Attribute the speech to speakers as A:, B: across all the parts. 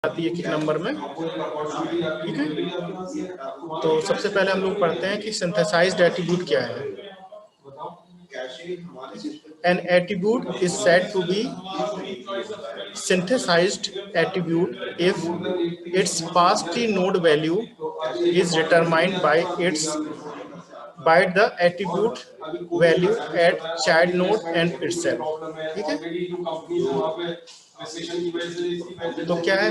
A: आती है एक नंबर में। ठीक है, तो सबसे पहले हम लोग पढ़ते हैं कि सिंथेसाइज्ड एट्रीब्यूट क्या है। An attribute is said to be synthesized attribute if its past node value is determined by the attribute value at child node and itself। ठीक है, तो क्या है,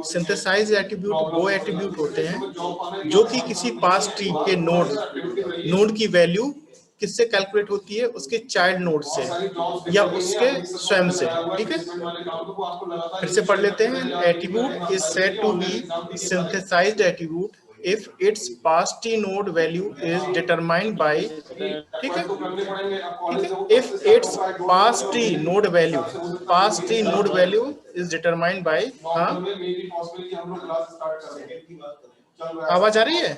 A: सिंथेसाइज एट्रीब्यूट वो एट्रीब्यूट होते हैं जो कि किसी पास ट्री के नोड की वैल्यू किससे कैलकुलेट होती है, उसके चाइल्ड नोड से या उसके स्वयं से। ठीक है, फिर से पढ़ लेते हैं। Attribute is said to be synthesized attribute if its past node value is determined by, ठीक है, if its past node value is determined by, हाँ आवाज आ रही है?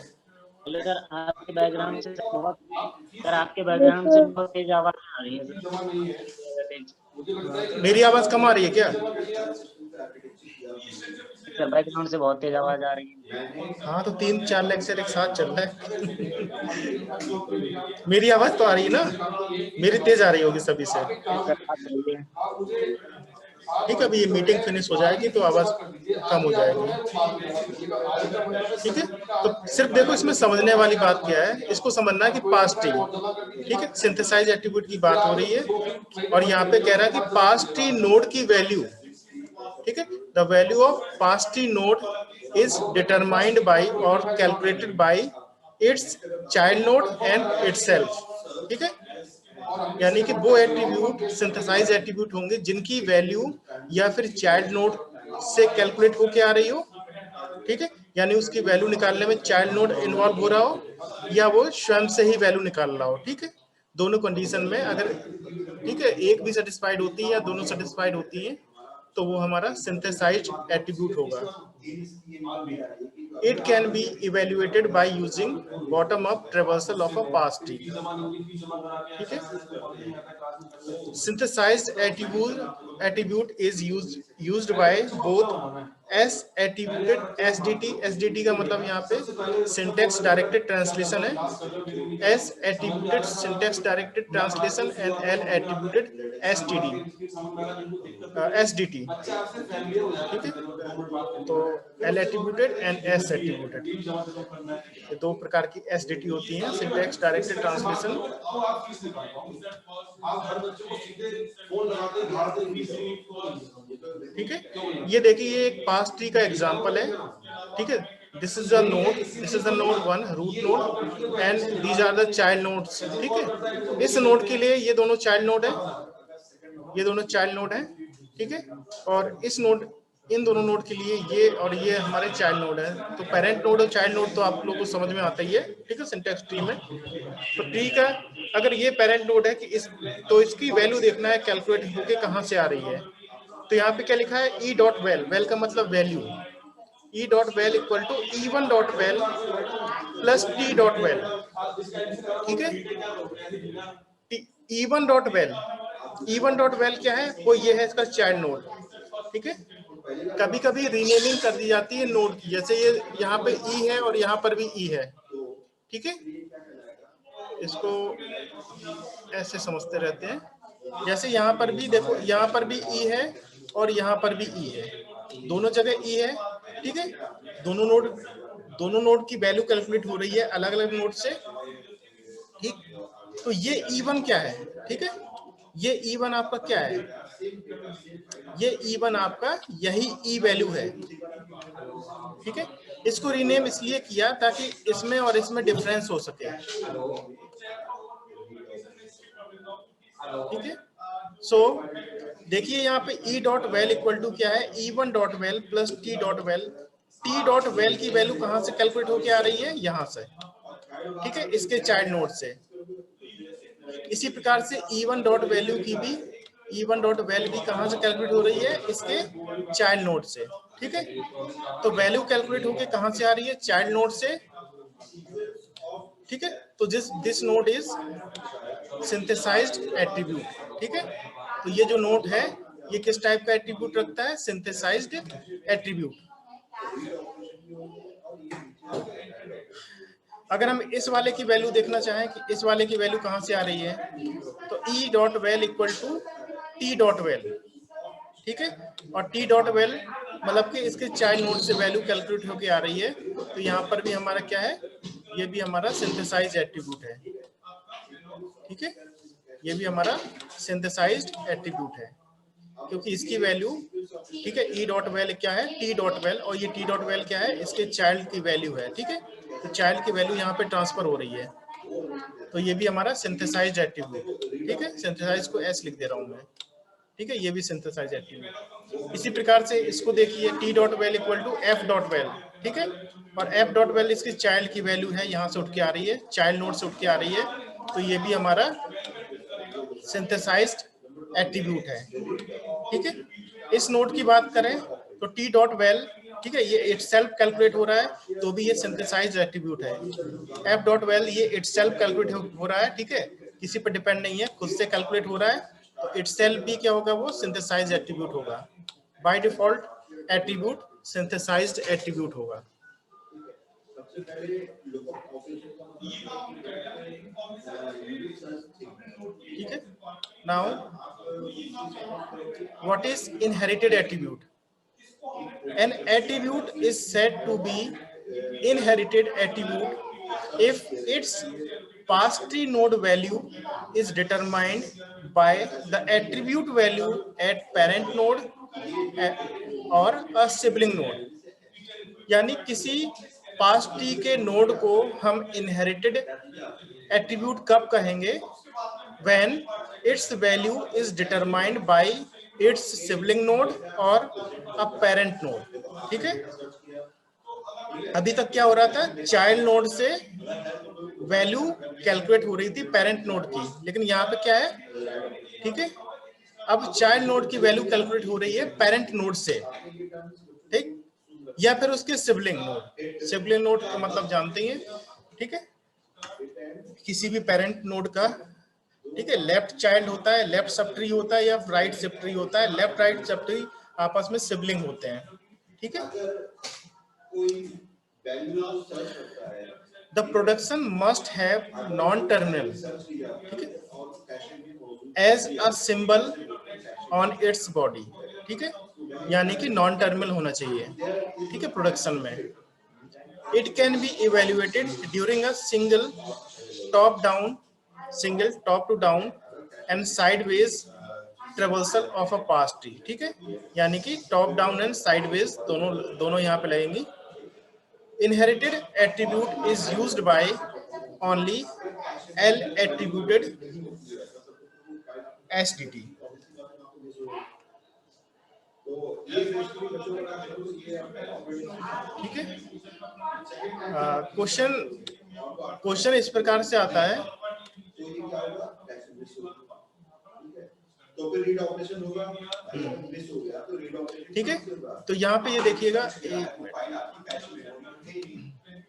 B: सर आपके बैकग्राउंड से बहुत तेज आवाज आ रही है सर।
A: मेरी आवाज कम आ रही है क्या?
B: सर बैकग्राउंड से बहुत तेज आवाज आ रही है।
A: हाँ तो 3-4 लेक्चर एक साथ चल रहा है। मेरी आवाज तो आ रही है ना, मेरी तेज आ रही होगी सभी से। ठीक है, अभी ये मीटिंग फिनिश हो जाएगी तो आवाज कम हो जाएगी। ठीक है, तो सिर्फ देखो इसमें समझने वाली बात क्या है, इसको समझना है कि पास्ट ट्री, ठीक है, सिंथेसाइज एट्रीब्यूट की बात हो रही है और यहाँ पे कह रहा है कि पास्ट ट्री नोड की वैल्यू, ठीक है, द वैल्यू ऑफ पास्ट tree node is determined by और calculated by its child node and itself. ठीक है, यानी कि वो एट्रीब्यूट सिंथेसाइज एट्रीब्यूट होंगे जिनकी वैल्यू या फिर चाइल्ड नोड से कैलकुलेट होके आ रही हो। ठीक है, यानी उसकी वैल्यू निकालने में चाइल्ड नोड इन्वॉल्व हो रहा हो या वो स्वयं से ही वैल्यू निकाल रहा हो। ठीक है, दोनों कंडीशन में अगर, ठीक है, एक भी सेटिस्फाइड होती है या दोनों सेटिस्फाइड होती हैं तो वो हमारा सिंथेसाइज्ड एट्रीब्यूट होगा। It can be evaluated by using bottom-up traversal of a past tree। ठीक है, synthesized attribute is used by both S attributed SDT का मतलब यहाँ पे syntax directed translation है, S attributed syntax directed translation and L attributed SDT। ठीक है, तो L attributed and S attributed, ये दो प्रकार की SDT होती हैं, syntax directed translation। ठीक है, ये देखिए ये एक पास ट्री का एग्जांपल है। ठीक है, this is the node 1 root node and these are the child nodes. ठीक है, इस नोड के लिए ये दोनों चाइल्ड नोड है, ये दोनों चाइल्ड नोड है। ठीक है, और इस नोड, इन दोनों नोड के लिए ये और ये हमारे चाइल्ड नोड है। तो पेरेंट नोड और चाइल्ड नोड तो आप लोगों को समझ में आता ही है। ठीक है, सिंटैक्स ट्री में तो ट्री का अगर ये पेरेंट नोड है कि तो इसकी वैल्यू देखना है कैलकुलेट होके कहाँ से आ रही है। तो यहाँ पे क्या लिखा है, ई डॉट वेल, वेल का मतलब value, E dot val equal to E one dot val plus T dot val. ठीक है, E one dot val, E one dot val क्या है, वो ये है इसका चाइल्ड नोड। ठीक है, कभी कभी रीनेमिंग कर दी जाती है नोड की, जैसे ये यहाँ पे ई है और यहाँ पर भी ई है। ठीक है, इसको ऐसे समझते रहते हैं, जैसे यहाँ पर भी देखो, यहाँ पर भी ई है और यहाँ पर भी ई है, दोनों जगह ई है। ठीक है, दोनों नोड की वैल्यू कैलकुलेट हो रही है अलग अलग नोड से। ठीक, तो ये ई1 क्या है, ठीक है, ये ई1 आपका क्या है, ये ई1 आपका यही ई वैल्यू है। ठीक है, इसको रीनेम इसलिए किया ताकि इसमें और इसमें डिफरेंस हो सके। ठीक है, सो देखिए यहाँ पे E dot val equal to क्या है, E one dot val plus T dot val. T dot val की वैल्यू कहाँ से कैलकुलेट होके आ रही है, यहाँ से। ठीक है, इसके चाइल्ड नोड से। इसी प्रकार से ई1 डॉट वैल्यू की भी, ई1 डॉट वैल्यू भी कहाँ से कैलकुलेट हो रही है, इसके चाइल्ड नोड से। ठीक है, तो वैल्यू कैलकुलेट होके कहाँ से आ रही है, चाइल्ड नोड से। ठीक है, तो this node is synthesized attribute. ठीक है, तो ये जो नोड है ये किस टाइप का एट्रीब्यूट रखता है? Synthesized attribute. अगर हम इस वाले की वैल्यू देखना चाहें कि इस वाले की वैल्यू कहां से आ रही है, तो E dot val equal to T dot val, ठीक है। और टी डॉट वेल मतलब कि इसके चाइल्ड नोड से वैल्यू कैलकुलेट होके आ रही है। तो यहाँ पर भी हमारा क्या है, ये भी हमारा सिंथेसाइज एट्रीब्यूट है, ठीक है। ये भी हमारा सिंथेसाइज्ड एट्रीब्यूट है क्योंकि इसकी वैल्यू, ठीक है, ई डॉट वेल क्या है, टी डॉट वेल, और ये टी डॉट वेल क्या है, इसके चाइल्ड की वैल्यू है, ठीक है। तो चाइल्ड की वैल्यू यहाँ पे ट्रांसफर हो रही है, तो ये भी हमारा सिंथेसाइज्ड एट्रीब्यूट, ठीक है। सिंथेसाइज को एस लिख दे रहा हूँ मैं, ठीक है, ये भी सिंथेसाइज एट्रीब्यूट। इसी प्रकार से इसको देखिए, T dot val equal to F dot val, ठीक है। और एफ डॉट वेल इसकी चाइल्ड की वैल्यू है, यहाँ से उठ के आ रही है, चाइल्ड नोड से उठ के आ रही है, तो ये भी हमारा सिंथेसाइज्ड एट्रीब्यूट है, ठीक है। इस नोड की बात करें तो टी डॉट वेल, ठीक है, ये इटसेल्फ कैलकुलेट हो रहा है, तो भी ये सिंथेसाइज्ड एट्रीब्यूट है। एफ डॉट वेल ये इटसेल्फ कैलकुलेट हो रहा है, ठीक है, किसी पर डिपेंड नहीं है, खुद से कैलकुलेट हो रहा है, तो इटसेल्फ भी क्या होगा, वो सिंथेसाइज्ड एट्रीब्यूट होगा। By default attribute synthesized attribute होगा। ठीक है। Now what is inherited attribute? An attribute is said to be inherited attribute if its past tree node value is determined by the attribute value at parent node or a sibling node. यानी किसी past tree के node को हम inherited attribute कब कहेंगे? when its value is determined by its sibling node or a parent node, ठीक है। अभी तक क्या हो रहा था, चाइल्ड नोड से वैल्यू कैलकुलेट हो रही थी पेरेंट नोड की, लेकिन यहाँ पे क्या है, ठीक है, अब चाइल्ड नोड की वैल्यू कैलकुलेट हो रही है पेरेंट नोड से, ठीक, या फिर उसके सिबलिंग नोड। सिबलिंग नोड का मतलब जानते हैं, ठीक है, किसी भी पेरेंट नोड का, ठीक है, लेफ्ट चाइल्ड होता है, लेफ्ट सब ट्री होता है, या राइट सब ट्री होता है। लेफ्ट राइट सब ट्री आपस में सिबलिंग होते हैं, ठीक है। The production must have non terminal, ठीक है, as a symbol on its body, ठीक है, यानी कि नॉन टर्मिनल होना चाहिए, ठीक है, प्रोडक्शन में। It can be evaluated during a single top down, single top to down and sideways traversal of a parse tree, ठीक है, यानी कि टॉप डाउन एंड साइडवेज दोनों यहाँ पे लगेंगी। Inherited attribute is used by only L attributed STT. ठीक है। क्वेश्चन इस प्रकार से आता है, तो फिर रीड ऑपरेशन होगा, मिस हो गया तो रीड ऑपरेशन, ठीक है। तो यहाँ पे ये देखिएगा,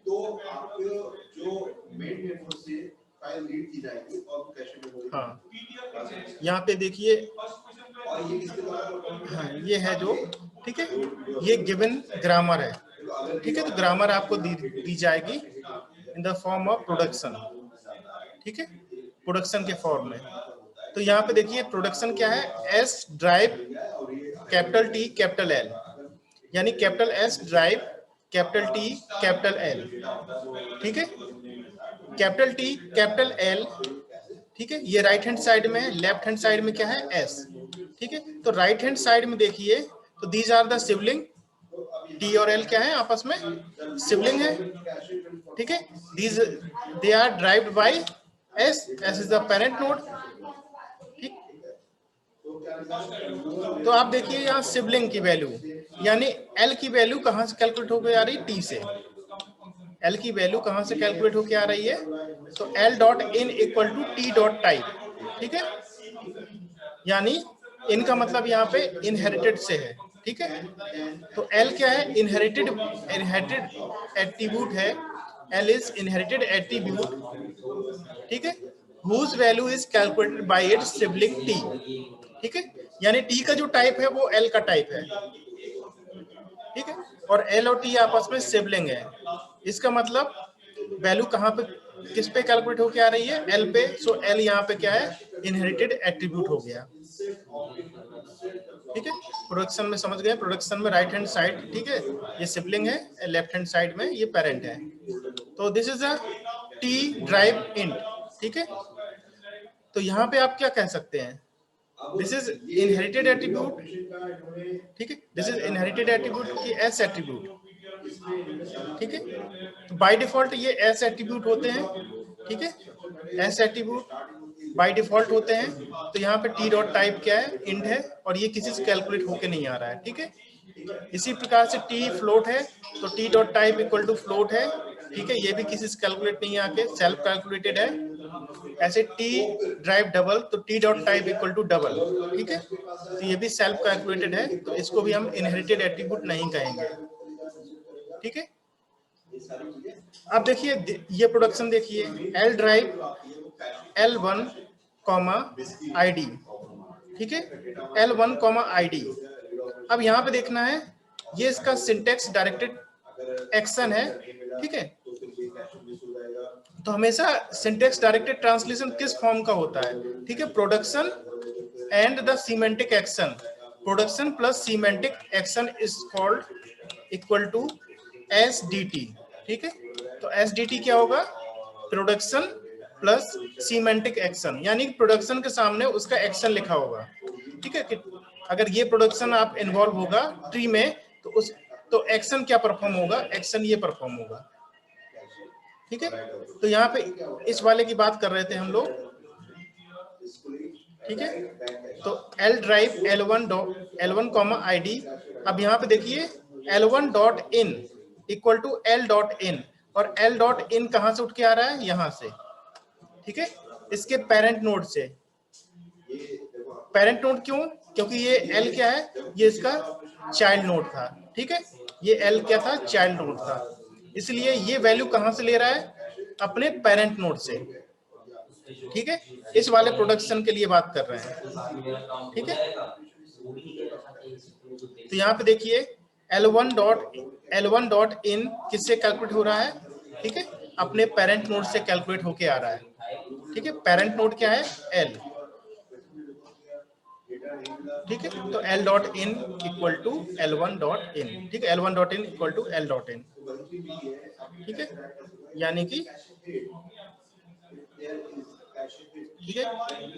A: तो आप जो मेन नेटवर्क से फाइल रीड की जाएगी और कैशे में होगी। हाँ, यहाँ पे देखिए, और ये किसके द्वारा, हाँ ये है जो, ठीक है, ये गिवन ग्रामर है, ठीक है। तो ग्रामर आपको दी जाएगी in the form of production, ठीक है, प्रोडक्शन के फॉर्म में। तो यहाँ पे देखिए प्रोडक्शन क्या है, S derive capital T capital L, यानी capital S derive capital T capital L, ठीक है, कैपिटल टी कैपिटल एल, ठीक है। ये राइट हैंड साइड में है, लेफ्ट हैंड साइड में क्या है, एस, ठीक है। तो राइट हैंड साइड में देखिए, तो these are the sibling, T और एल क्या है, आपस में सिबलिंग है, ठीक है। These they are derived by S, S is the parent node, ठीक। तो आप देखिए यहाँ सिबलिंग की वैल्यू, यानी एल की वैल्यू कहां से कैलकुलेट होकर आ रही है, टी से। एल की वैल्यू कहां से कैलकुलेट होकर आ रही है, तो L dot in equal to T dot type, ठीक है, यानी इनका मतलब यहाँ पे इनहेरिटेड से है, ठीक है। तो एल क्या है, इनहेरिटेड एट्रीब्यूट है, एल इज इनहेरिटेड एट्रीब्यूट, ठीक है, whose value is calculated by its sibling t, ठीक है। यानी टी का जो टाइप है वो एल का टाइप है, ठीक है, और एल और टी आपस में सिबलिंग है। इसका मतलब वैल्यू कहाँ पे किस पे कैलकुलेट होके आ रही है, एल पे। सो एल यहाँ पे क्या है, इनहेरिटेड एट्रीब्यूट हो गया, ठीक है। प्रोडक्शन में समझ गए, प्रोडक्शन में राइट हैंड साइड, ठीक है, ये सिबलिंग है, लेफ्ट हैंड साइड में ये पेरेंट है। तो this is a T drive int, ठीक है। तो यहाँ पे आप क्या कह सकते हैं, दिस इज इनहेरिटेड एट्रीब्यूट, ठीक है, दिस इज इनहेरिटेड एट्रीब्यूट की एस एट्रीब्यूट, ठीक है। तो बाय डिफॉल्ट ये एस एट्रीब्यूट होते हैं, ठीक है, एस एट्रीब्यूट बाय डिफॉल्ट होते हैं। तो यहाँ पे टी डॉट टाइप क्या है, इंट है, और ये किसी से कैलकुलेट होके नहीं आ रहा है, ठीक है। इसी प्रकार से टी फ्लोट है, तो T dot type equal to float है, ठीक है, ये भी किसी से कैलकुलेट नहीं आके सेल्फ कैलकुलेटेड है। ऐसे टी ड्राइव डबल, तो T dot type equal to double, ठीक है, तो ये भी सेल्फ कैलकुलेटेड है, तो इसको भी हम इनहेरिटेड एट्रीब्यूट नहीं कहेंगे, ठीक है। अब देखिए ये प्रोडक्शन देखिए, L drive L1 comma ID, ठीक है, L1 कॉमा ID। अब यहाँ पे देखना है, ये इसका सिंटेक्स डायरेक्टेड एक्शन है, ठीक है। तो हमेशा सिंटेक्स डायरेक्टेड ट्रांसलेशन किस फॉर्म का होता है, ठीक है, production and the semantic action, production plus semantic action is called equal to SDT, ठीक है। तो SDT क्या होगा, प्रोडक्शन प्लस सीमेंटिक एक्शन, यानी प्रोडक्शन के सामने उसका एक्शन लिखा होगा, ठीक है। कि अगर ये प्रोडक्शन आप इन्वॉल्व होगा ट्री में, तो उस तो एक्शन क्या परफॉर्म होगा, एक्शन ये परफॉर्म होगा, ठीक है। तो यहाँ पे इस वाले की बात कर रहे थे हम लोग, ठीक है। तो L drive L1 comma ID। अब यहाँ पे देखिए L1 dot in equal to L dot in, और L डॉट इन कहाँ से उठ के आ रहा है, यहाँ से, ठीक है, इसके पेरेंट नोड से। पेरेंट नोड क्यों, क्योंकि ये L क्या है, ये इसका चाइल्ड नोड था, ठीक है, ये L क्या था, चाइल्ड नोड था, इसलिए ये वैल्यू कहां से ले रहा है, अपने पेरेंट नोड से, ठीक है। इस वाले प्रोडक्शन के लिए बात कर रहे हैं, ठीक है। तो यहाँ पे देखिए L1 डॉट इन किससे कैलकुलेट हो रहा है, ठीक है, अपने पेरेंट नोड से कैलकुलेट होके आ रहा है, ठीक है। पेरेंट नोड क्या है, L, ठीक है। तो L dot in equal to L1 dot in, ठीक है, L1 dot in equal to L dot in, ठीक है, यानी कि ठीक है,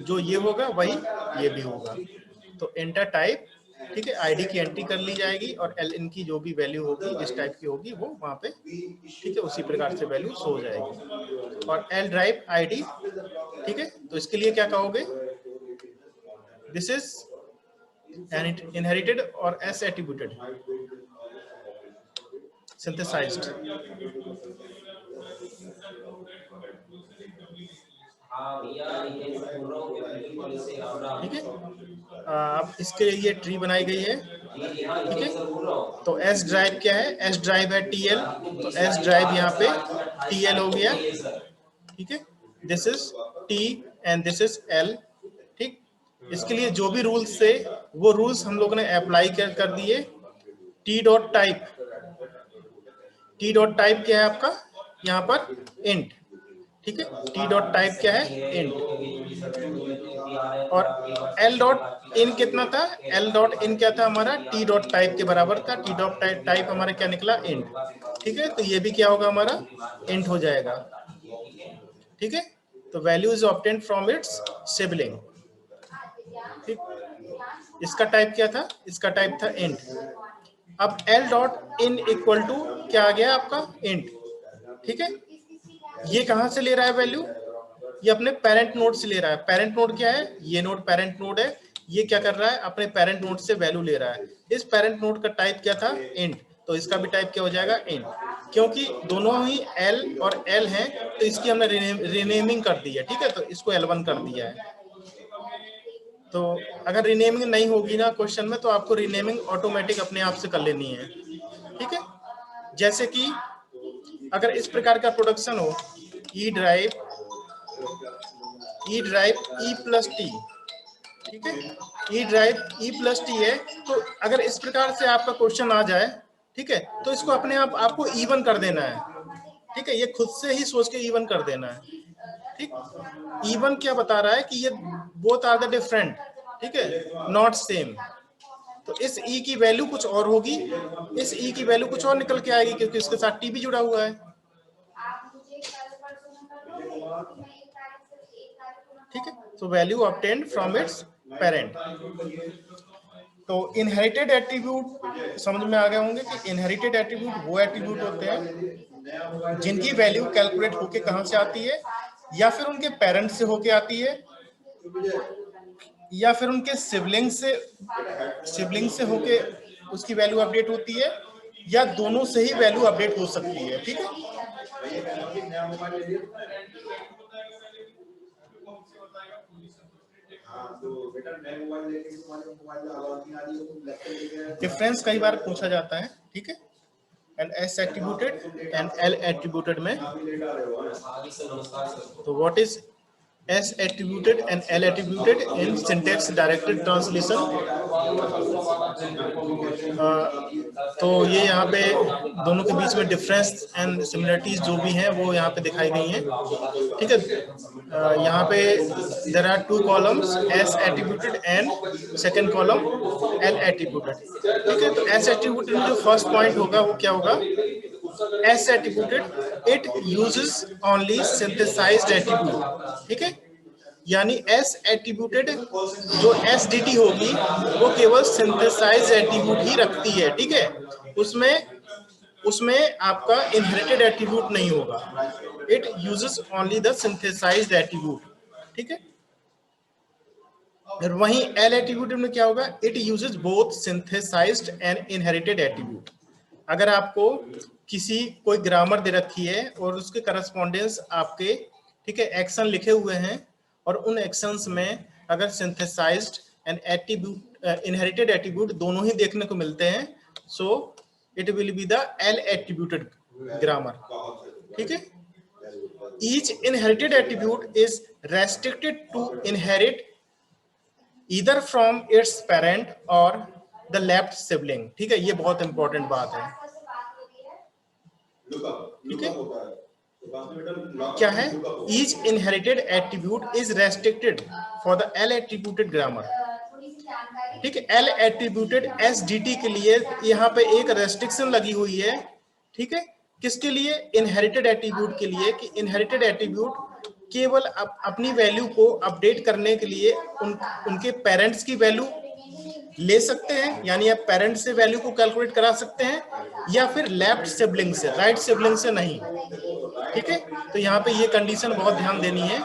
A: जो ये होगा वही ये भी होगा। तो एंटर टाइप, ठीक है, आईडी की एंट्री कर ली जाएगी, और एल इन की जो भी वैल्यू होगी जिस टाइप की होगी वो वहां पे, ठीक है, उसी प्रकार से वैल्यू शो हो जाएगी। और एल ड्राइव आईडी, ठीक है, तो इसके लिए क्या कहोगे, दिस इज इनहेरिटेड और एस एट्रीब्यूटेड सिंथेसाइज्ड, ठीक है। अब इसके लिए ये ट्री बनाई गई है, ठीक है। तो एस ड्राइव क्या है, एस ड्राइव है टीएल, तो एस ड्राइव यहाँ पे टीएल हो गया, ठीक है, this is T and this is L, ठीक। इसके लिए जो भी रूल्स थे वो रूल्स हम लोगों ने अप्लाई कर दिए। T dot type, T dot type क्या है आपका यहाँ पर, इंट, ठीक है, टी डॉट टाइप क्या है, इंट। और एल डॉट इन कितना था, एल डॉट इन क्या था हमारा, टी डॉट टाइप के बराबर था, टी डॉट टाइप हमारा क्या निकला, इंट, ठीक है। तो ये भी क्या होगा हमारा, इंट हो जाएगा, ठीक है। तो value is obtained from its sibling, ठीक। इसका टाइप क्या था, इसका टाइप था इंट। अब L dot in equal to क्या आ गया आपका, इंट, ठीक है। ये कहां से ले रहा है वैल्यू, ये अपने पेरेंट नोड से ले रहा है। पेरेंट नोड क्या है, ये नोड पेरेंट नोड है, ये क्या कर रहा है, अपने पेरेंट नोड से वैल्यू ले रहा है। इस पेरेंट नोड का टाइप क्या था, इंट, तो इसका भी टाइप क्या हो जाएगा, इंट। क्योंकि दोनों ही एल और एल हैं, तो इसकी हमने रीनेमिंग कर दी है, ठीक है, तो इसको L1 कर दिया है। तो अगर रीनेमिंग नहीं होगी ना क्वेश्चन में, तो आपको रीनेमिंग ऑटोमेटिक अपने आप से कर लेनी है, ठीक है। जैसे कि अगर इस प्रकार का प्रोडक्शन हो, E drive E plus T, ठीक है, E drive E plus T है, तो अगर इस प्रकार से आपका क्वेश्चन आ जाए, ठीक है, तो इसको अपने आप आपको इवन कर देना है, ठीक है, ये खुद से ही सोच के इवन कर देना है, ठीक। इवन क्या बता रहा है कि ये बोथ आर द डिफरेंट, ठीक है, नॉट सेम। तो इस ई की वैल्यू कुछ और होगी, इस ई की वैल्यू कुछ और निकल के आएगी, क्योंकि इसके साथ टी भी जुड़ा हुआ है, ठीक है। तो value obtained from its parent. तो इनहेरिटेड एट्रीब्यूट समझ में आ गए होंगे कि इनहेरिटेड एट्रीब्यूट वो एट्रीब्यूट होते हैं जिनकी वैल्यू कैलकुलेट होके कहां से आती है, या फिर उनके पेरेंट से होके आती है, या फिर उनके सिबलिंग से होके उसकी वैल्यू अपडेट होती है, या दोनों से ही वैल्यू अपडेट हो सकती है, ठीक है। डिफरेंस कई बार पूछा जाता है, ठीक है। And S attributed and L attributed में, तो what is S attributed and L attributed in syntax directed translation. तो ये यहाँ पे दोनों के बीच में डिफरेंस एंड सिमिलरिटीज जो भी हैं वो यहाँ पे दिखाई गई हैं, ठीक है। यहाँ पे there are 2 columns, S attributed and second column L attributed, ठीक है। तो एस एट्रीब्यूटेड में जो फर्स्ट पॉइंट होगा वो क्या होगा, S attributed it uses only synthesized attribute, ठीक है। यानी एस एट्रीब्यूटेड जो एस डी टी होगी वो केवल सिंथेसाइज एट्रीब्यूट ही रखती है, ठीक है। उसमें आपका इनहेरिटेड एट्रीब्यूट नहीं होगा, it uses only the synthesized attribute, ठीक है। और वहीं एल एट्रीब्यूटेड में क्या होगा, it uses both synthesized and inherited attribute. अगर आपको कोई ग्रामर दे रखी है और उसके करस्पॉन्डेंस आपके, ठीक है, एक्शन लिखे हुए हैं, और उन एक्शंस में अगर synthesized and attribute inherited attribute दोनों ही देखने को मिलते हैं, so it will be the L attributed grammar, ठीक है। Each inherited attribute is restricted to inherit either from its parent और द लेफ्ट सिबलिंग, ठीक है। ये बहुत इंपॉर्टेंट बात है, ठीक है। क्या है, each inherited attribute is restricted for the L attributed grammar, ठीक है। L attributed S D T के लिए यहाँ पे एक रेस्ट्रिक्शन लगी हुई है, ठीक है। किसके लिए, इनहेरिटेड एट्रीब्यूट के लिए, कि इनहेरिटेड एट्रीब्यूट केवल अपनी वैल्यू को अपडेट करने के लिए उनके पेरेंट्स की वैल्यू ले सकते हैं, यानी आप पेरेंट से वैल्यू को कैलकुलेट करा सकते हैं, या फिर लेफ्ट सिबलिंग से, राइट सिबलिंग से नहीं, ठीक है। तो यहाँ पे ये कंडीशन बहुत ध्यान देनी है,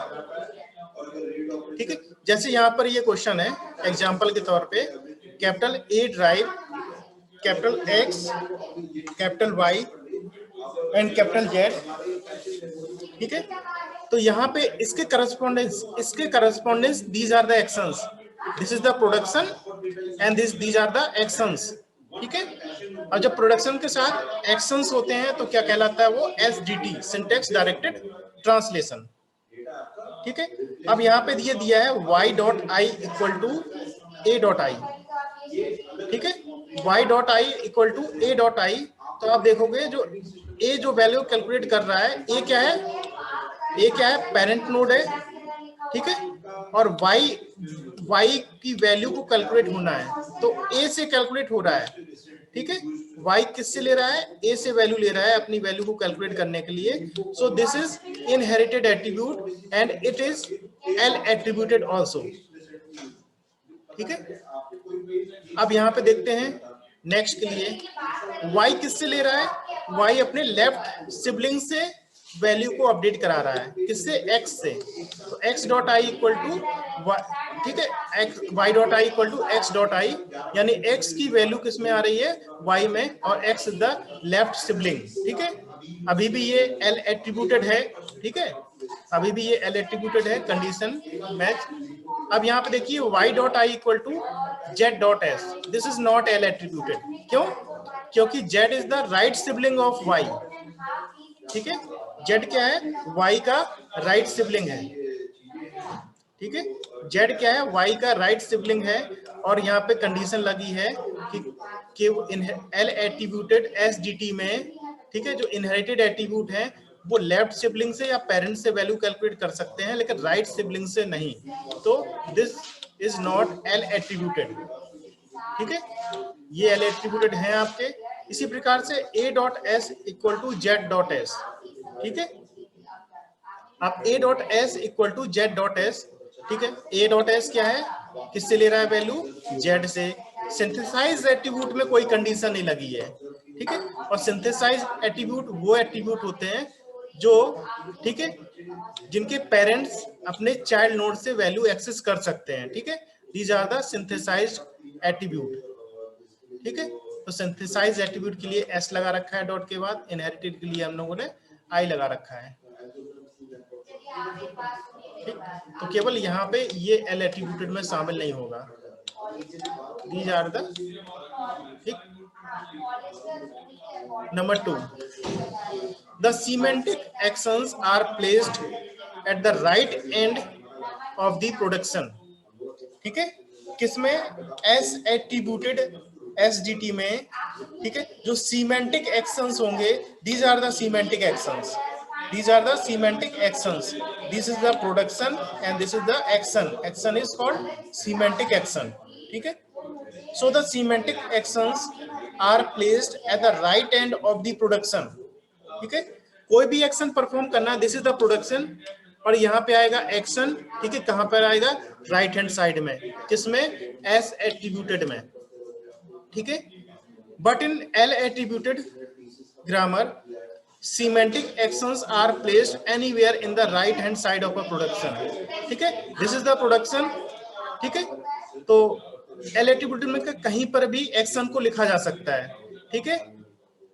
A: ठीक है। जैसे यहाँ पर ये क्वेश्चन है एग्जांपल के तौर पे, capital A derive capital X capital Y and capital Z, ठीक है। तो यहाँ पे इसके correspondence these are the actions, this is the production and these are the actions, ठीक है। और जब प्रोडक्शन के साथ एक्शंस होते हैं तो क्या कहलाता है, वो एसडीटी, सिंटैक्स डायरेक्टेड ट्रांसलेशन, ठीक है। अब यहाँ पे ये दिया है y dot I equal to a dot I, ठीक है। y dot I equal to a dot I, तो आप देखोगे जो a जो वैल्यू कैलकुलेट कर रहा है, a क्या है, पेरेंट नोड है, ठीक है। और y की वैल्यू को कैलकुलेट होना है, तो a से कैलकुलेट हो रहा है, ठीक है। y किससे ले रहा है, a से वैल्यू ले रहा है अपनी वैल्यू को कैलकुलेट करने के लिए। So this is inherited attribute and it is L attributed also, ठीक है। अब यहाँ पे देखते हैं नेक्स्ट के लिए, y किससे ले रहा है, y अपने लेफ्ट सिबलिंग से वैल्यू को अपडेट करा रहा है, किससे, x से। तो x dot I equal to, ठीक है, y dot I equal to x dot I, यानी x की वैल्यू किस में आ रही है, y में, और x is the left sibling, ठीक है। अभी भी ये l एट्रीब्यूटेड है, ठीक है, अभी भी ये l एट्रीब्यूटेड है, कंडीशन मैच। अब यहाँ पे देखिए y dot I equal to z dot S, this is not l attributed, क्यों, क्योंकि z is the right sibling of y, ठीक है। z क्या है, y का राइट सिबलिंग है, ठीक है। जेड क्या है, वाई का राइट सिबलिंग है, और यहाँ पे कंडीशन लगी है कि L attributed S D T में, ठीक है, जो इनहेरिटेड एट्रीब्यूट है वो लेफ्ट सिबलिंग से या पेरेंट से वैल्यू कैलकुलेट कर सकते हैं, लेकिन राइट सिबलिंग से नहीं। तो this is naught L attributed, ठीक है, ये एल एट्रीब्यूटेड है आपके। इसी प्रकार से A dot S equal to Z dot S, ठीक है, आप A dot S equal to Z dot S, ठीक है। ए डॉट एस क्या है, किससे ले रहा है वैल्यू, जेड से। सिंथेसाइज एट्रीब्यूट में कोई कंडीशन नहीं लगी है, ठीक है, और सिंथेसाइज एट्रीब्यूट वो एट्रीब्यूट होते हैं जो, ठीक है, जिनके पेरेंट्स अपने चाइल्ड नोड से वैल्यू एक्सेस कर सकते हैं, ठीक है, these are the synthesized attribute, ठीक है। तो सिंथेसाइज एट्रीब्यूट के लिए एस लगा रखा है डॉट के बाद, इनहेरिटेड के लिए हम लोगों ने आई लगा रखा है, ठीक। तो केवल यहाँ पे ये एल एट्रीब्यूटेड में शामिल नहीं होगा, दीज आर द, ठीक। Number 2, the semantic actions are placed at the right end of the production, ठीक है, किसमें, S attributed S D T में, ठीक है, जो सीमेंटिक एक्शंस होंगे, these are the semantic actions, these are the semantic actions, this is the production and this is the action is called semantic action, ठीक है। so the semantic actions are placed at the right end of the production, ठीक है, कोई भी action perform करना, this is the production, और यहाँ पे आएगा एक्शन, ठीक है, कहां पर आएगा, राइट हैंड साइड में, किसमें, एस एट्रीब्यूटेड में, ठीक है। But in L attributed grammar semantic actions are placed anywhere in the right hand side of a production, ठीक है, this is the production, ठीक है। तो एल एट्रीब्यूटेड में कहीं पर भी एक्शन को लिखा जा सकता है, ठीक है,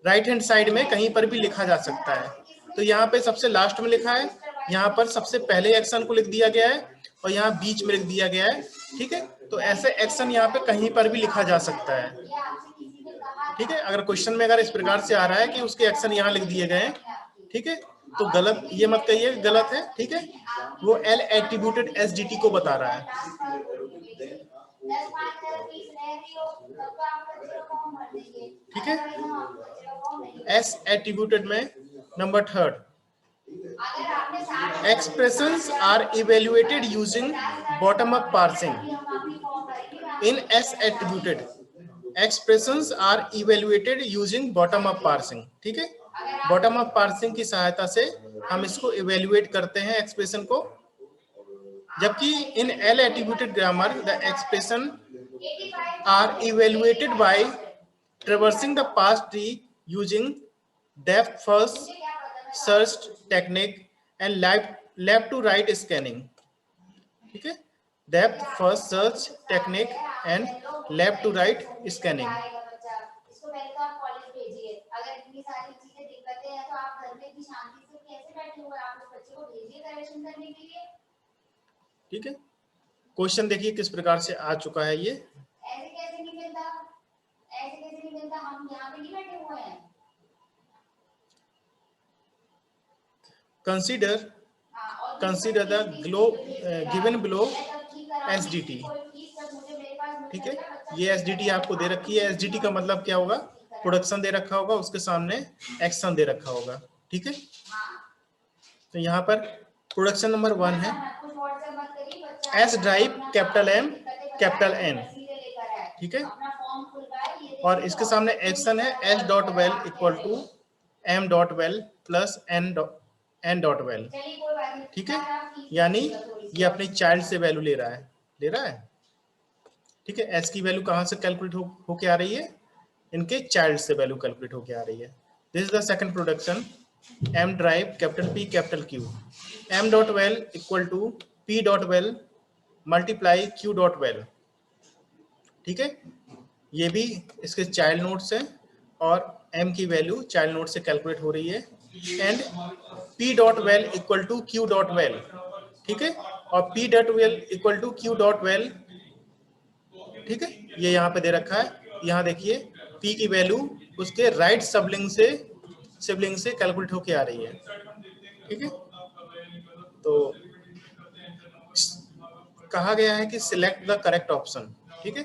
A: राइट हैंड साइड में कहीं पर भी लिखा जा सकता है। तो यहाँ पे सबसे लास्ट में लिखा है, यहाँ पर सबसे पहले एक्शन को लिख दिया गया है, और यहाँ बीच में लिख दिया गया है, ठीक है। तो ऐसे एक्शन यहाँ पे कहीं पर भी लिखा जा सकता है, ठीक है। अगर क्वेश्चन में अगर इस प्रकार से आ रहा है कि उसके एक्शन यहाँ लिख दिए गए, ठीक है, तो गलत, ये मत कहिए गलत है, ठीक है, वो एल एट्रीब्यूटेड एसडीटी को बता रहा है, ठीक है। एस एट्रीब्यूटेड में number 3, expressions are evaluated using bottom up parsing. In S attributed, expressions are evaluated using bottom up parsing, ठीक है। बॉटम अप पार्सिंग की सहायता से हम इसको इवेल्युएट करते हैं एक्सप्रेशन को, जबकि in L attributed grammar the expression are evaluated by traversing the parse tree using depth first search technique and left to right scanning, ठीक है, depth first search technique and left to right scanning, ठीक है। Question देखिए किस प्रकार से आ चुका है, ये ऐसे कैसे नहीं मिलता, ऐसे कैसे नहीं मिलता, हम यहाँ पे नहीं बैठे हुए हैं। Consider the given below SDT, ठीक है, ये एसडीटी आपको दे रखी है। एसडीटी का मतलब क्या होगा, प्रोडक्शन दे रखा होगा, उसके सामने एक्शन दे रखा होगा, ठीक है। तो यहाँ पर प्रोडक्शन नंबर 1 है, S derive capital M capital N, ठीक है, और इसके सामने एक्शन है S dot val equal to M dot val plus N dot val, ठीक है, यानी ये अपनी चाइल्ड से वैल्यू ले रहा है, ठीक है। एस की वैल्यू कहां से कैलकुलेट होके आ रही है, इनके चाइल्ड से वैल्यू कैलकुलेट होके आ रही है। This is the second production, M derive capital P capital Q, M dot val equal to P dot val multiply Q dot val, ठीक है, ये भी इसके चाइल्ड नोड्स हैं, और एम की वैल्यू चाइल्ड नोड से कैलकुलेट हो रही है, and P dot val equal to Q dot val, ठीक है, और P dot val equal to Q dot val, ठीक है, ये यहाँ पे दे रखा है। यहाँ देखिए पी की वैल्यू उसके राइट सिबलिंग से कैलकुलेट होके आ रही है, ठीक है। तो कहा गया है कि सिलेक्ट द करेक्ट ऑप्शन, ठीक है,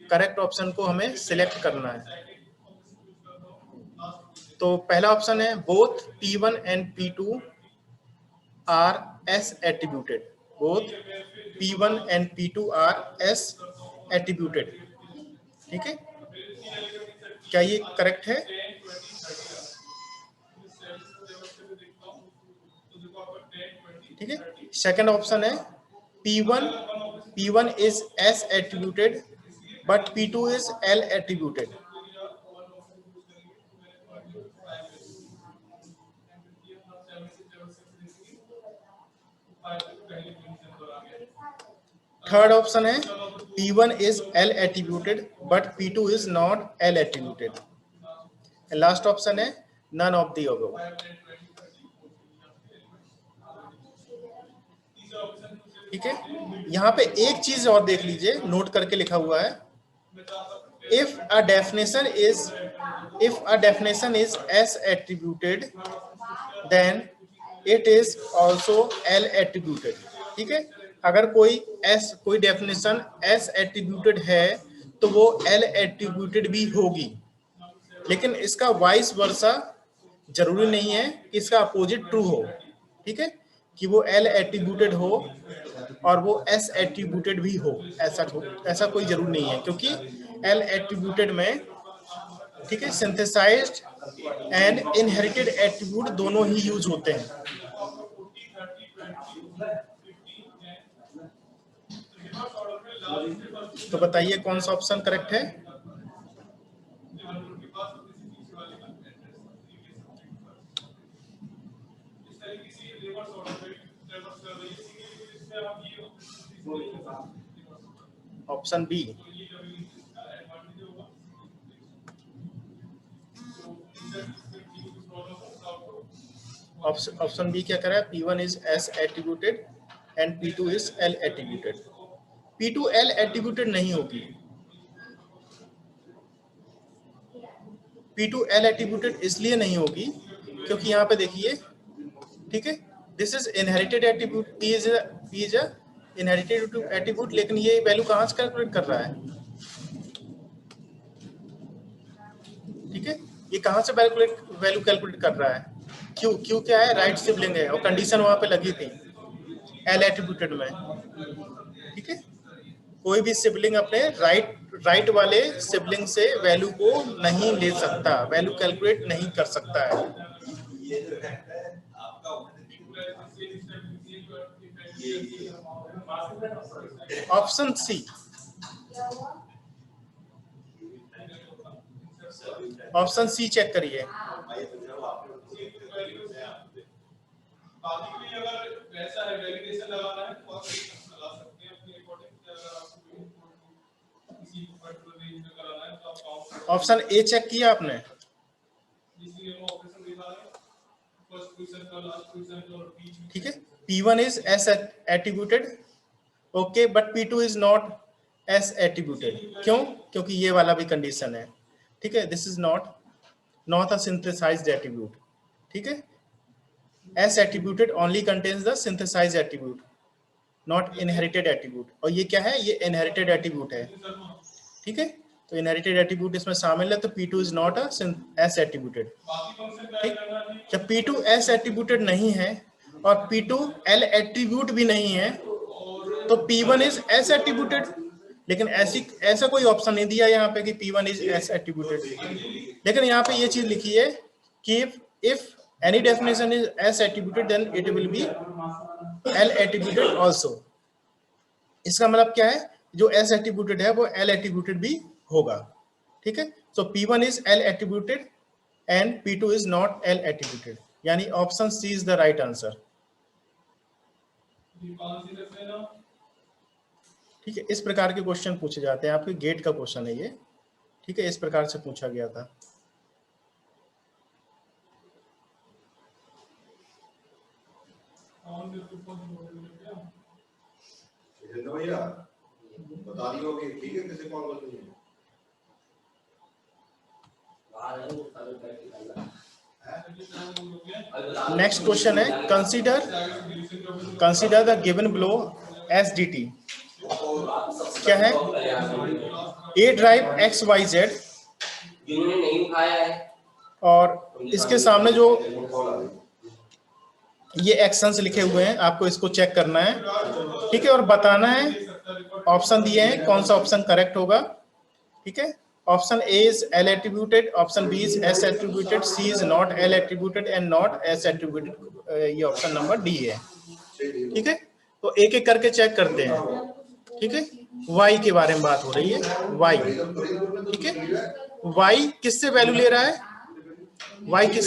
A: करेक्ट ऑप्शन को हमें सिलेक्ट करना है। तो पहला ऑप्शन है both P1 and P2 R S attributed, both P1 and P2 R S attributed, ठीक है, क्या ये करेक्ट है? ठीक है। सेकंड ऑप्शन है P1 is S attributed but P2 is L attributed। Third option है P1 is L attributed but P2 is not L attributed। Last option है none of the above। ठीक है, यहाँ पे एक चीज और देख लीजिए, नोट करके लिखा हुआ है, if a definition is S attributed then it is also L attributed। ठीक है, अगर कोई डेफिनेशन S attributed है तो वो L attributed भी होगी, लेकिन इसका वाइस वर्सा जरूरी नहीं है कि इसका अपोजिट ट्रू हो। ठीक है, कि वो L attributed हो और वो S attributed भी हो, ऐसा कोई जरूरी नहीं है, क्योंकि L attributed में, ठीक है, सिंथेसाइज्ड एंड इनहेरिटेड एट्रीब्यूट दोनों ही यूज होते हैं। तो बताइए कौन सा ऑप्शन करेक्ट है? Option B. ऑप्शन बी क्या कर रहा है? P1 is S attributed and P2 is L attributed। P2 L attributed नहीं होगी, P2 L attributed इसलिए नहीं होगी क्योंकि यहाँ पे देखिए, ठीक है, this is inherited attribute, P is a inherited attribute, लेकिन ये वैल्यू कहाँ से कैलकुलेट कर रहा है? ठीक है, ये कहाँ से वैल्यू कैलकुलेट कर रहा है? क्यू क्या है? राइट सिबलिंग है, और कंडीशन वहां पे लगी थी L एट्रीब्यूटेड में। ठीक है, कोई भी सिबलिंग अपने राइट वाले सिबलिंग से वैल्यू को नहीं ले सकता, वैल्यू कैलकुलेट नहीं कर सकता है। Option C, option C check करिए। ऑप्शन ए चेक किया आपने? ठीक है, P1 is S attributed, okay, but P2 is not S attributed। क्यों? क्योंकि ये वाला भी कंडीशन है। ठीक है, this is not a synthesized attribute. ठीक है, S attributed only contains the synthesized attribute, not inherited attribute। और ये क्या है? ये inherited attribute है। ठीक है, तो inherited attribute इसमें शामिल है, तो P2 is not a S attributed। ठीक, जब P2 S attributed नहीं है और P2 L attribute भी नहीं है, तो P1 is S attributed। लेकिन ऐसा कोई ऑप्शन नहीं दिया यहाँ पे कि P1 is S attributed, लेकिन यहाँ पे ये चीज लिखी है कि if any definition is S attributed then it will be L attributed also। इसका मतलब क्या है? जो S attributed है वो L attributed भी होगा। ठीक है, so P1 is L attributed and P2 is not L attributed, यानी option C is the right answer. ठीक है, इस प्रकार के क्वेश्चन पूछे जाते हैं, आपके गेट का क्वेश्चन है ये। ठीक है, इस प्रकार से पूछा गया था।
C: बता दियो कि ठीक है, किसे कॉल करनी है?
A: नेक्स्ट क्वेश्चन है, consider the given below SDT क्या है? A ड्राइव XYZ,
D: जिन्होंने नहीं उठाया है
A: और इसके सामने जो ये एक्शंस लिखे हुए हैं आपको इसको चेक करना है, ठीक है, और बताना है। ऑप्शन दिए हैं, कौन सा ऑप्शन करेक्ट होगा, ठीक है। Option A is L attributed, option B is S attributed, C is not L attributed and not S attributed. ये ऑप्शन नंबर डी है, ठीक है। तो एक एक करके चेक करते हैं, ठीक है। y के बारे में बात हो रही है, y, ठीक है। y किससे वैल्यू ले रहा है? y की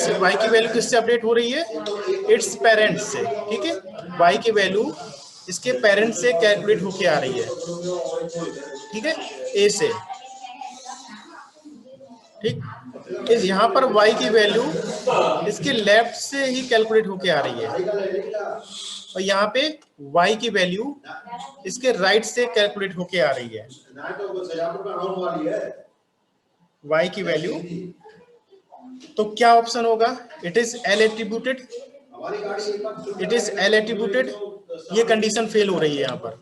A: वैल्यू किससे अपडेट हो रही है? इट्स पेरेंट से, ठीक है। y की वैल्यू इसके पेरेंट से कैलकुलेट होके आ रही है, ठीक है, a से, ठीक। इस यहाँ पर y की वैल्यू इसके लेफ्ट से ही कैलकुलेट होके आ रही है, और यहाँ पे y की वैल्यू इसके राइट से कैलकुलेट होके आ रही है। y की वैल्यू, तो क्या ऑप्शन होगा? It is L attributed, it is L attributed. ये कंडीशन फेल हो रही है यहाँ पर,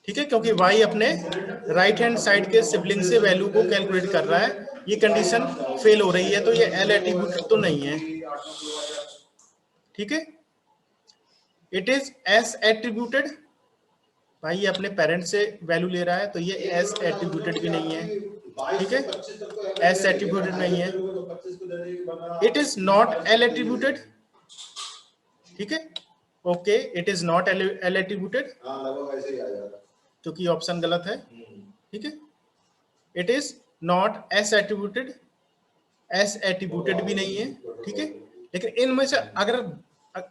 A: ठीक है, क्योंकि y अपने राइट हैंड साइड के सिबलिंग से वैल्यू को कैलकुलेट कर रहा है। ये कंडीशन फेल हो रही है, तो ये L एट्रीब्यूटेड तो नहीं है, ठीक है। इट इज S एट्रीब्यूटेड, भाई ये अपने पेरेंट से वैल्यू ले रहा है, तो ये S एट्रीब्यूटेड भी नहीं है, ठीक है, S एट्रीब्यूटेड नहीं है। It is not L attributed, ठीक है, okay, it is not L attributed, क्योंकि ऑप्शन गलत है, ठीक है। It is not S attributed, S attributed भी नहीं है, ठीक है। लेकिन इनमें से अगर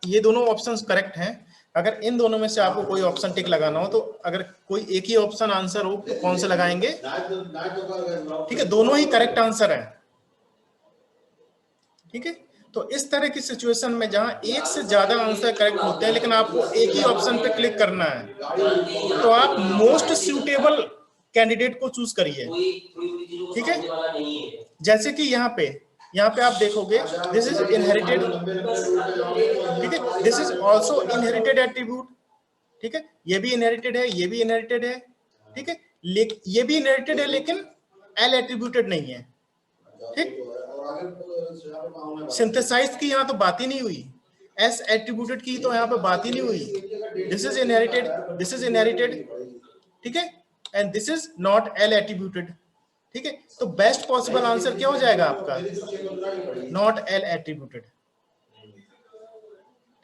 A: ये दोनों ऑप्शंस करेक्ट हैं, अगर इन दोनों में से आपको कोई ऑप्शन टिक लगाना हो, तो अगर कोई एक ही ऑप्शन आंसर हो तो कौन सा लगाएंगे? ठीक है, दोनों ही करेक्ट आंसर है, ठीक है। तो इस तरह की सिचुएशन में जहां एक से ज्यादा आंसर करेक्ट होते हैं, लेकिन आपको एक ही ऑप्शन पे क्लिक करना है, तो आप मोस्ट सूटेबल कैंडिडेट को चूज करिए, ठीक है। जैसे कि यहाँ पे आप देखोगे, दिस इज इनहेरिटेड, ठीक है, this is also inherited attribute, ठीक है, ये भी इनहेरिटेड है, ये भी इनहेरिटेड है, ठीक है, ये भी इनहेरिटेड है, लेकिन L एट्रीब्यूटेड नहीं है, ठीक। सिंथेसाइज की यहाँ तो बात ही नहीं हुई, S एट्रीब्यूटेड की तो यहाँ पे बात ही नहीं हुई। This is inherited, this is inherited, ठीक है, and this is not L attributed, ठीक है। तो बेस्ट पॉसिबल आंसर क्या हो जाएगा आपका? नॉट L एट्रीब्यूटेड,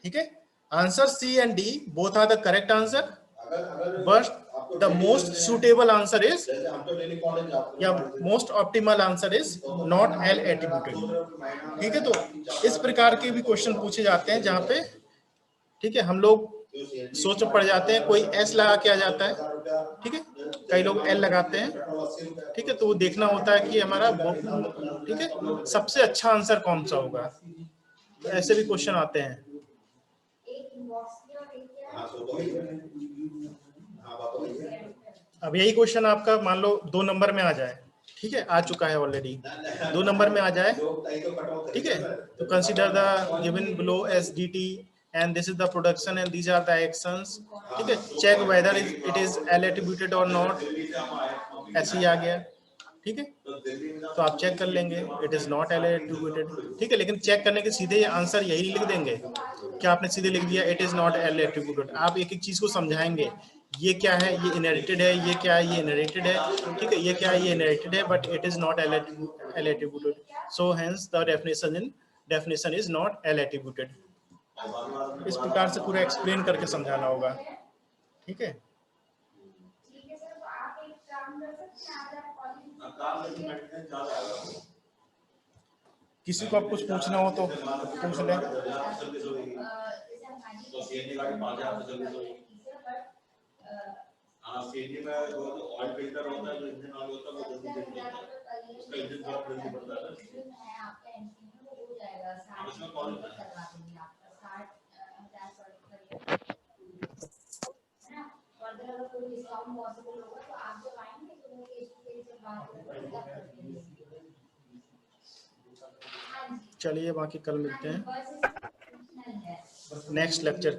A: ठीक है। Answer C and D both are the correct answer, but the most suitable answer is, या most optimal answer is not L attributed, ठीक है। तो इस प्रकार के भी क्वेश्चन पूछे जाते हैं जहां पे, ठीक है, हम लोग सोच में पड़ जाते हैं, कोई S लगा के आ जाता है, ठीक है, कई लोग L लगाते हैं, ठीक है। तो वो देखना होता है कि हमारा, ठीक है, सबसे अच्छा आंसर कौन सा होगा। तो ऐसे भी क्वेश्चन आते हैं। अब यही क्वेश्चन आपका मान लो 2 नंबर में आ जाए, ठीक है, आ चुका है ऑलरेडी, 2 नंबर में आ जाए, ठीक है। तो consider the given below SDT and this is the production and these are the actions, ठीक है। Check whether it is L attributed or not, ऐसे ही आ गया, ठीक है। तो आप चेक कर लेंगे, it is not L attributed, ठीक है। लेकिन चेक करने के सीधे आंसर यही लिख देंगे, क्या आपने सीधे लिख दिया it is not L attributed। आप एक एक चीज को समझाएंगे, ये क्या है, ये इनहेरिटेड है, ये क्या है, ये इनहेरिटेड है, ठीक है, ये क्या है, ये इनहेरिटेड है, but it is not L attributed, so hence the definition is not L attributed। इस प्रकार से पूरा एक्सप्लेन करके समझाना होगा, ठीक है। किसी को आप कुछ पूछना हो तो पूछ लें।
C: ऑयल फिल्टर होता है, जो इंजन ऑयल होता है, वो जल्दी जल जाता है, उसका इंजन बहुत जल्दी बढ़ता है। इसमें कौन
A: चलिए बाकी कल मिलते हैं नेक्स्ट लेक्चर।